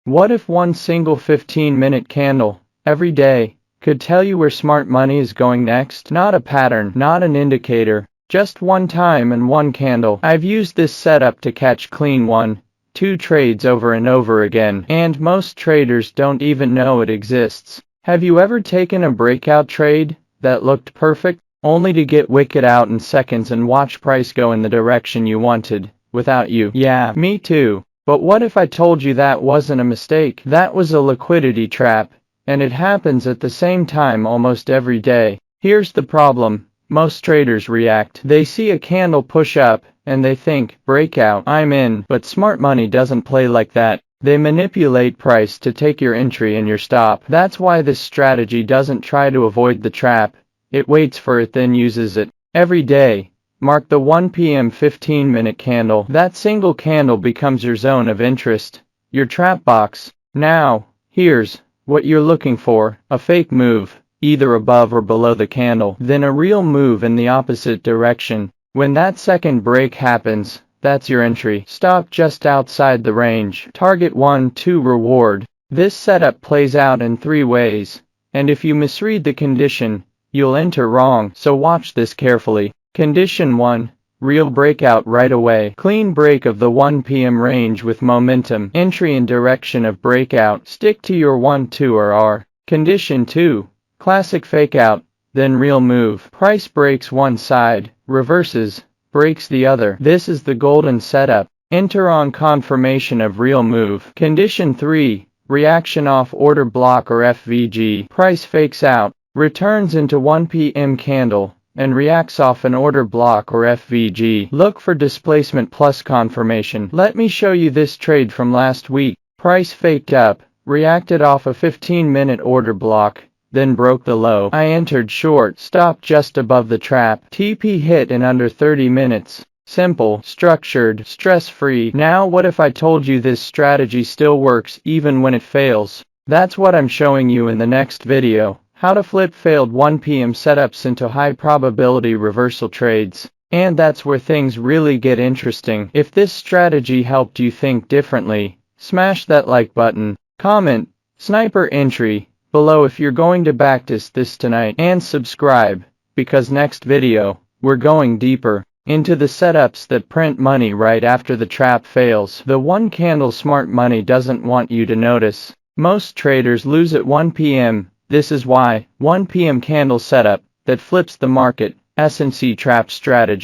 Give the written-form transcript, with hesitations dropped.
What if one single 15-minute candle, every day, could tell you where smart money is going next? Not a pattern, not an indicator, just one time and one candle. I've used this setup to catch clean 1-2 trades over and over again, and most traders don't even know it exists. Have you ever taken a breakout trade that looked perfect, only to get wicked out in seconds and watch price go in the direction you wanted, without you? Yeah, me too. But what if I told you that wasn't a mistake? That was a liquidity trap, and it happens at the same time almost every day. Here's the problem. Most traders react. They see a candle push up, and they think, breakout, I'm in. But smart money doesn't play like that. They manipulate price to take your entry and your stop. That's why this strategy doesn't try to avoid the trap. It waits for it, then uses it. Every day, mark the 1 p.m. 15-minute candle. That single candle becomes your zone of interest, your trap box. Now, here's what you're looking for: a fake move, either above or below the candle, then a real move in the opposite direction. When that second break happens, that's your entry. Stop just outside the range. Target 1-2 reward. This setup plays out in 3 ways, and if you misread the condition, you'll enter wrong, so watch this carefully. Condition 1. Real breakout right away. Clean break of the 1 p.m. range with momentum. Entry in direction of breakout. Stick to your 1-2 or R. Condition 2. Classic fake out, then real move. Price breaks one side, reverses, breaks the other. This is the golden setup. Enter on confirmation of real move. Condition 3. Reaction off order block or FVG. Price fakes out, returns into 1 p.m. candle, and reacts off an order block or FVG. Look for displacement plus confirmation. Let me show you this trade from last week. Price faked up, reacted off a 15-minute order block, then broke the low. I entered short, stopped just above the trap. TP hit in under 30 minutes. Simple, structured, stress-free. Now what if I told you this strategy still works even when it fails? That's what I'm showing you in the next video. How to flip failed 1 p.m. setups into high probability reversal trades. And that's where things really get interesting. If this strategy helped you think differently, smash that like button, comment, sniper entry, below if you're going to practice this tonight, and subscribe, because next video, we're going deeper into the setups that print money right after the trap fails. The one candle smart money doesn't want you to notice. Most traders lose at 1 p.m. This is why 1 p.m. candle setup that flips the market, S&C trap strategy.